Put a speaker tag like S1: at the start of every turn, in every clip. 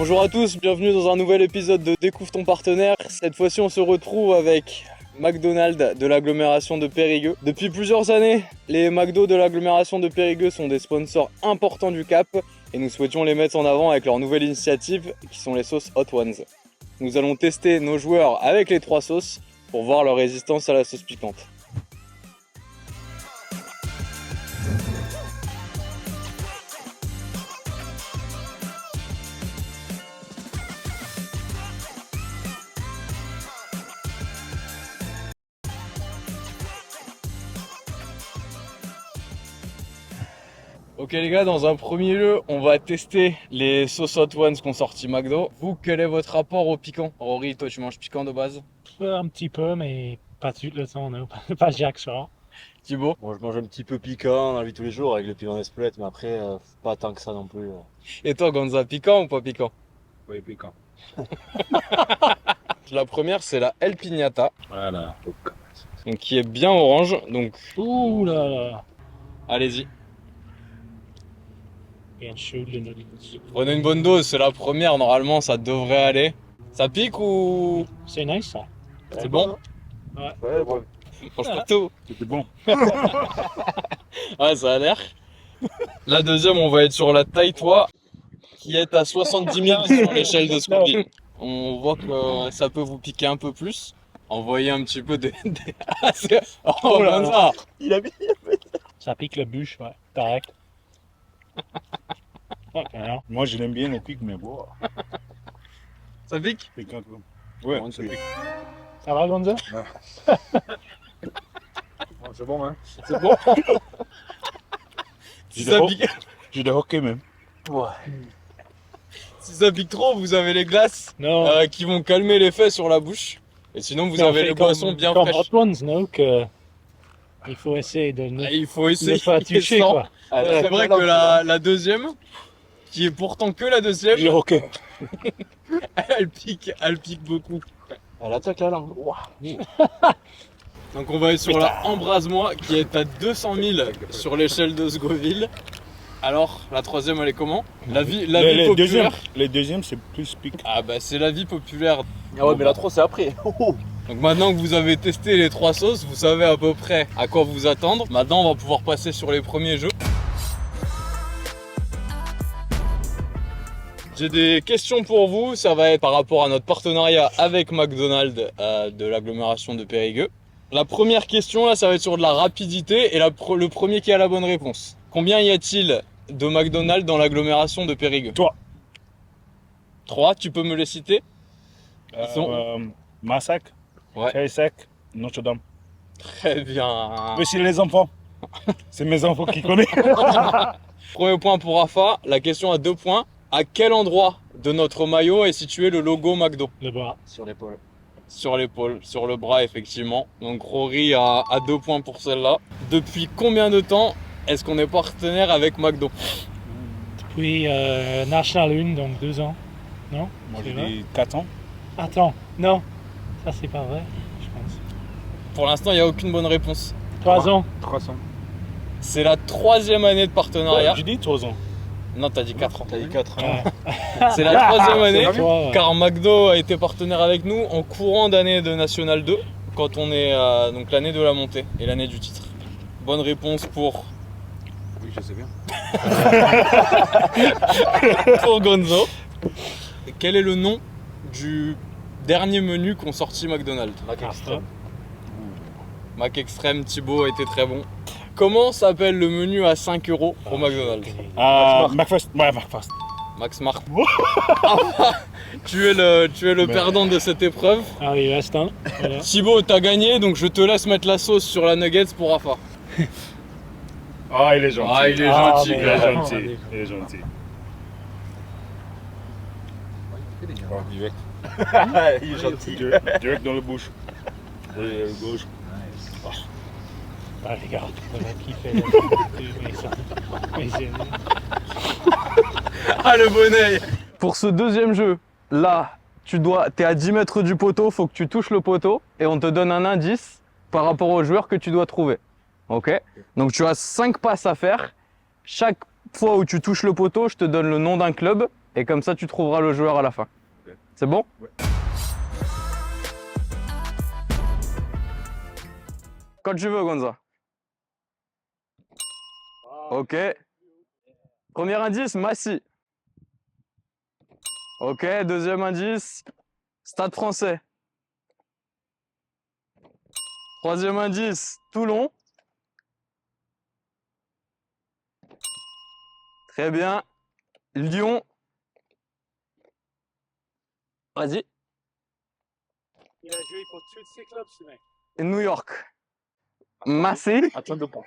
S1: Bonjour à tous, bienvenue dans un nouvel épisode de Découvre ton partenaire. Cette fois-ci on se retrouve avec McDonald's de l'agglomération de Périgueux. Depuis plusieurs années, les McDo de l'agglomération de Périgueux sont des sponsors importants du Cap et nous souhaitions les mettre en avant avec leur nouvelle initiative qui sont les sauces Hot Ones. Nous allons tester nos joueurs avec les 3 sauces pour voir leur résistance à la sauce piquante. Ok les gars, dans un premier lieu, on va tester les sauces Hot Ones qu'ont sorti McDo. Vous, quel est votre rapport au piquant? Rory, toi tu manges piquant de base?
S2: Un petit peu, mais pas tout le temps, non. Pas chaque soir.
S1: Thibaut?
S3: Moi je mange un petit peu piquant dans la vie de tous les jours avec le piment d'Espelette, mais après pas tant que ça non plus.
S1: Et toi Gonza, piquant ou pas piquant?
S3: Oui, piquant.
S1: La première c'est la El Piñata,
S3: Voilà.
S1: donc qui est bien orange, donc
S2: Ouh là là.
S1: allez-y.
S2: Bien chaud le noodles.
S1: Prenez une bonne dose, c'est la première, normalement ça devrait aller. Ça pique ou
S2: C'est nice ça.
S1: c'est bon?
S3: Ouais, bon.
S1: Franchement tout.
S3: C'était bon.
S1: Ouais, ça a l'air. La deuxième, on va être sur la taille-toi, qui est à 70 000 sur l'échelle de Scoville. On voit que ça peut vous piquer un peu plus. Envoyez un petit peu Ah, c'est... Oh,
S2: Oh là
S1: comme
S2: là.
S1: ça.
S3: Il a mis.
S2: Ça pique le bûche, ouais. Correct. Ok, alors.
S4: Moi, je l'aime bien le pic, mais bon,
S1: Ça pique?
S4: c'est quand même. Ouais,
S1: Bon,
S4: c'est
S1: c'est-
S4: pic.
S2: Ça va, Gonza?
S4: C'est bon, hein.
S1: C'est bon. Si ça pique...
S4: J'ai des hockey même.
S1: si ça pique trop, vous avez les glaces
S2: Non.
S1: qui vont calmer l'effet sur la bouche. Et sinon, vous avez les boissons bien
S2: comme
S1: fraîches.
S2: Hot Ones, non? Que il faut essayer de ne,
S1: Ah, il faut essayer
S2: ne pas toucher,
S1: sans.
S2: quoi.
S1: C'est vrai que la deuxième, qui est pourtant que la deuxième,
S4: J'ai hockey.
S1: elle pique beaucoup.
S3: Elle attaque la langue.
S1: Donc on va être sur la Embrase-moi qui est à 200 000 sur l'échelle de Scoville. Alors la troisième elle est comment? La vie
S4: Les
S1: populaire.
S4: deuxièmes, c'est plus pic.
S1: Ah bah c'est la vie populaire.
S3: Ah ouais, mais la 3 c'est après.
S1: Donc maintenant que vous avez testé les 3 sauces, vous savez à peu près à quoi vous attendre. Maintenant on va pouvoir passer sur les premiers jeux. J'ai des questions pour vous, ça va être par rapport à notre partenariat avec McDonald's de l'agglomération de Périgueux. La première question là, ça va être sur de la rapidité et le premier qui a la bonne réponse. Combien y a-t-il de McDonald's dans l'agglomération de Périgueux?
S4: 3.
S1: 3, tu peux me les citer? Ils sont-
S4: Massac,
S1: Ouais.
S4: Caïsec, Notre-Dame.
S1: Très bien.
S4: Mais c'est les enfants. C'est mes enfants qui connaissent.
S1: Premier point pour Rafa, la question à 2 points. À quel endroit de notre maillot est situé le logo McDo?
S2: Le bras.
S3: Sur l'épaule.
S1: Sur l'épaule, sur le bras effectivement. Donc Rory a 2 points pour celle-là. Depuis combien de temps est-ce qu'on est partenaire avec McDo?
S2: Depuis National 1, donc 2 ans. Non?
S4: Moi,
S2: C'est
S4: j'ai
S2: vrai?
S4: dit 4 ans.
S2: Attends, non. Ça, c'est pas vrai, je pense.
S1: Pour l'instant, il n'y a aucune bonne réponse.
S2: 3 ans.
S4: 300.
S1: C'est la 3e année de partenariat.
S4: J'ai dit 3 ans.
S1: Non, t'as dit 4 ans.
S3: T'as eu 4 ans.
S2: Ouais.
S1: C'est la 3e année.
S2: C'est toi, ouais.
S1: Car McDo a été partenaire avec nous en courant d'année de National 2, quand on est donc l'année de la montée et l'année du titre. Bonne réponse pour
S3: Oui, je sais bien.
S1: pour Gonzo. Et quel est le nom du dernier menu qu'ont sorti McDonald's?
S3: Mac extrême.
S1: Mac Extreme, Thibaut a été très bon. Comment s'appelle le menu à 5 € au McDonald's?
S4: McFast. Ouais, McFast.
S1: Max Mart. Tu es le perdant de cette épreuve.
S2: Ah, il reste un. Voilà.
S1: Thibaut, t'as gagné, donc je te laisse mettre la sauce sur la nuggets pour Rafa.
S4: Ah, il est gentil.
S1: Ah, il est
S2: Ah,
S1: gentil.
S2: mais-
S4: Il est
S2: Ah,
S4: gentil.
S2: allez.
S4: Il est gentil.
S3: Il est gentil.
S4: Direct dans la bouche. Gauche.
S2: Ah, regarde, le mec qui fait le...
S1: Ah, le bonnet. Pour ce deuxième jeu, là, t'es à 10 mètres du poteau, faut que tu touches le poteau et on te donne un indice par rapport au joueur que tu dois trouver. Ok? Donc tu as 5 passes à faire. Chaque fois où tu touches le poteau, je te donne le nom d'un club et comme ça tu trouveras le joueur à la fin.
S4: Ok.
S1: C'est bon?
S4: Ouais.
S1: Quand tu veux, Gonza. Ok. Premier indice, Massy. Ok, deuxième indice, Stade Français. Troisième indice, Toulon. Très bien. Lyon. Vas-y.
S2: Il a joué pour tous ces clubs, ce mec.
S1: New York. Massy.
S3: Attends de pas.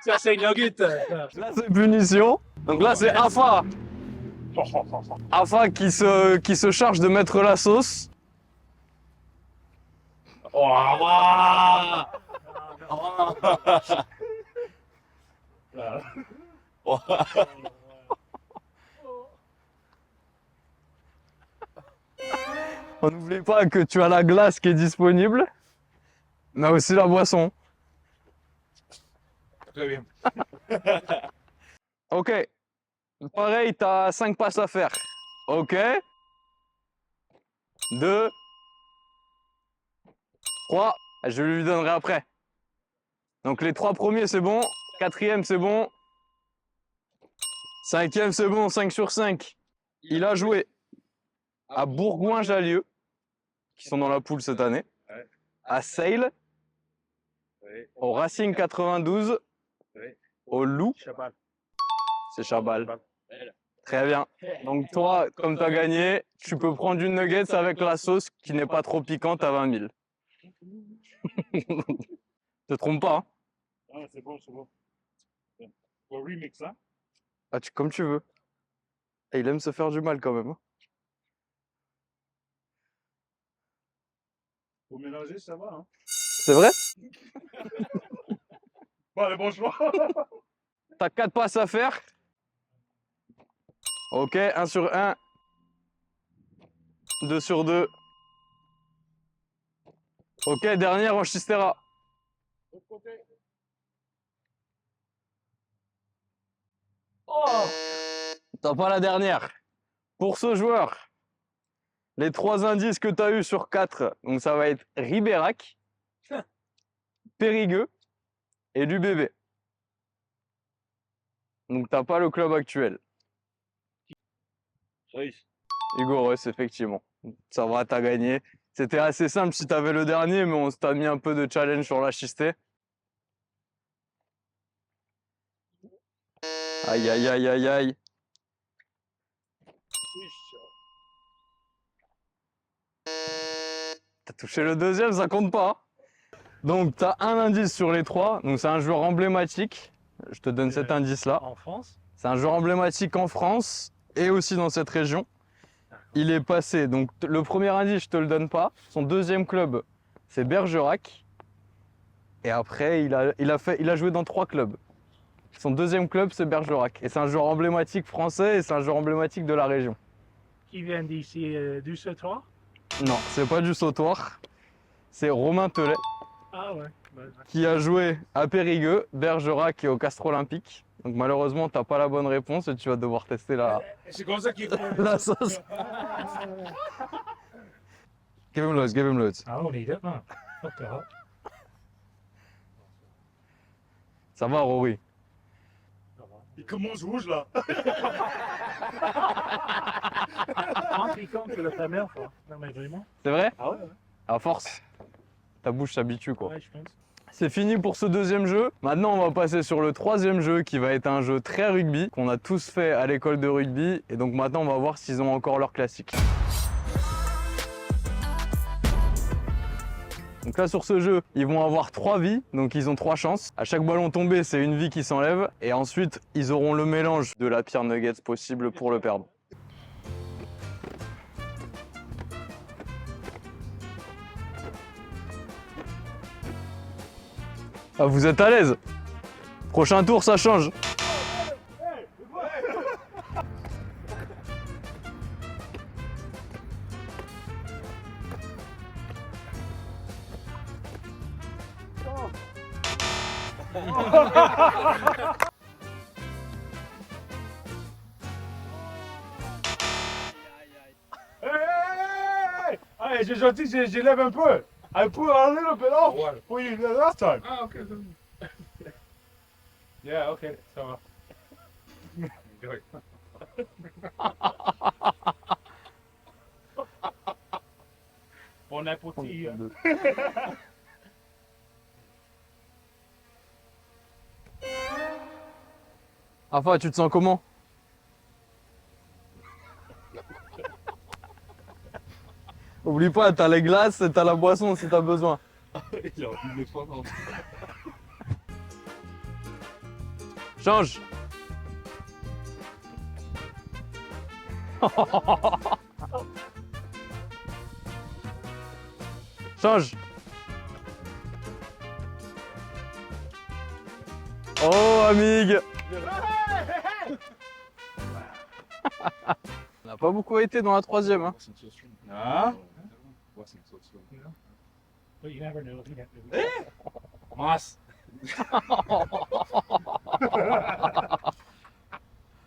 S2: Ça, c'est nugget.
S1: Là, c'est punition. Donc là, c'est Afa. Afa qui se charge de mettre la sauce. On n'oublie pas que tu as la glace qui est disponible, mais aussi la boisson.
S4: Très bien.
S1: Ok. Pareil, tu as 5 passes à faire. Ok. 2. 3. Je lui donnerai après. Donc les 3 premiers, c'est bon. 4e, c'est bon. 5e, c'est bon. 5 sur 5. Il a joué à Bourgoin-Jallieu, qui sont dans la poule cette année.
S4: Ouais.
S1: À Sale.
S4: Ouais.
S1: Au Racing 92.
S4: Ouais.
S1: Au Loup.
S4: Chabal.
S1: C'est Chabal. Très bien. Donc toi, comme tu as gagné, tu peux prendre une nuggets avec la sauce qui n'est pas trop piquante à 20 000. Te trompe pas, hein?
S4: Ah, c'est bon, c'est bon. On remix, hein?
S1: Ah, comme tu veux. Et il aime se faire du mal quand même, hein.
S4: Pour mélanger, ça va, hein?
S1: C'est vrai?
S4: Bon, le bon choix.
S1: T'as 4 passes à faire. Ok, 1 sur 1. 2 sur 2. Ok, dernière en Chistera. Oh! T'as pas la dernière. Pour ce joueur, les 3 indices que tu as eu sur 4, donc ça va être Ribérac, Périgueux et l'UBB. Donc t'as pas le club actuel. Hugo Reus, effectivement. Ça va, t'as gagné. C'était assez simple si t'avais le dernier, mais on t'a mis un peu de challenge sur la schistée. Aïe, aïe, aïe, aïe, aïe. T'as touché le deuxième, ça compte pas. Donc t'as un indice sur les 3. Donc c'est un joueur emblématique. Je te donne cet indice-là.
S2: En France?
S1: C'est un joueur emblématique en France et aussi dans cette région. Il est passé, donc le premier indice, je te le donne pas. Son deuxième club, c'est Bergerac. Et après, il a joué dans 3 clubs. Son deuxième club, c'est Bergerac. Et c'est un joueur emblématique français et c'est un joueur emblématique de la région.
S2: Qui vient d'ici, du Sautoir?
S1: Non, c'est pas du Sautoir. C'est Romain Telet
S2: Ah ouais.
S1: qui a joué à Périgueux, Bergerac et au Castres Olympique. Donc malheureusement, t'as pas la bonne réponse et tu vas devoir tester
S4: C'est comme ça qu'il faut.
S1: la sauce. Give him loads, give him loads.
S2: I don't need it, man. What the hell?
S1: Ça va, Rory?
S4: Il commence rouge, là.
S2: En piquant, c'est la première fois. Non, mais vraiment?
S1: C'est vrai?
S2: Ah ouais?
S1: À force, ta bouche s'habitue, quoi.
S2: Ouais, je pense.
S1: C'est fini pour ce deuxième jeu. Maintenant, on va passer sur le troisième jeu qui va être un jeu très rugby qu'on a tous fait à l'école de rugby. Et donc maintenant, on va voir s'ils ont encore leur classique. Donc là, sur ce jeu, ils vont avoir 3 vies, donc ils ont 3 chances. À chaque ballon tombé, c'est une vie qui s'enlève. Et ensuite, ils auront le mélange de la pire nuggets possible pour le perdre. Ah, vous êtes à l'aise? Prochain tour, ça change.
S4: Hey! Hey, j'ai gentil, j'élève un peu. I put a little bit off for you the last time.
S2: Ah, ok.
S4: Yeah, okay, ça va. Enjoy. Bon appétit. Hein.
S1: Rafa, tu te sens comment? Oublie pas, t'as les glaces, t'as la boisson si t'as besoin.
S3: Il a envie de les prendre.
S1: Change. Change. Oh, amigue. On n'a pas beaucoup été dans la troisième. Hein.
S4: Ah?
S2: But you never know. You never know.
S4: Mas.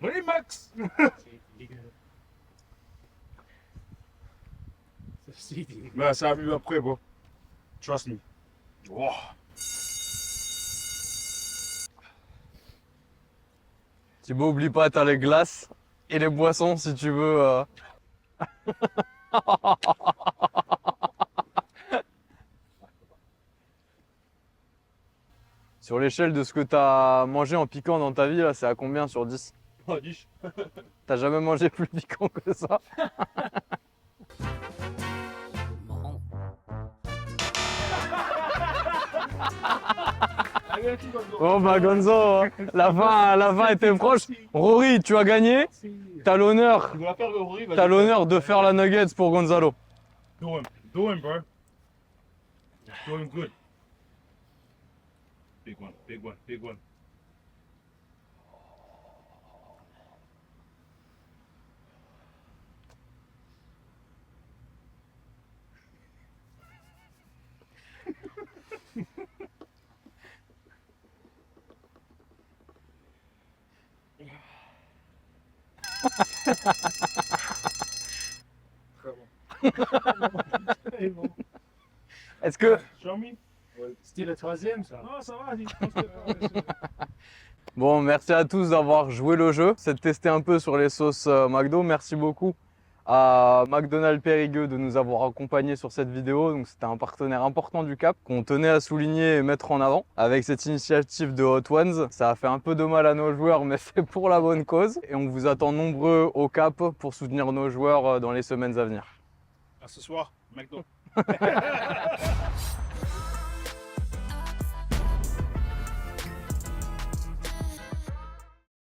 S4: Remax. Ben, ça arrive après, bro. Trust me. Wow.
S1: Thibaut, oublie pas, t'as les glaces et les boissons si tu veux. Sur l'échelle de ce que t'as mangé en piquant dans ta vie, là, c'est à combien sur 10?
S3: Oh, dis.
S1: T'as jamais mangé plus piquant que ça? Oh bah Gonzo, la fin était proche. Rory, tu as gagné. T'as l'honneur
S3: Il va faire le bruit.
S1: de faire la nuggets pour Gonzalo.
S4: Do him, bro. Do him good. Big one, big one, big one.
S1: Est-ce que...
S4: Show me.
S2: C'était le troisième, ça.
S4: Non, ça va. Je pense que-
S1: Bon, merci à tous d'avoir joué le jeu. C'est de tester un peu sur les sauces McDo. Merci beaucoup à McDonald's Périgueux de nous avoir accompagnés sur cette vidéo. Donc c'était un partenaire important du Cap qu'on tenait à souligner et mettre en avant. Avec cette initiative de Hot Ones, ça a fait un peu de mal à nos joueurs, mais c'est pour la bonne cause. Et on vous attend nombreux au Cap pour soutenir nos joueurs dans les semaines à venir.
S4: À ce soir, McDo.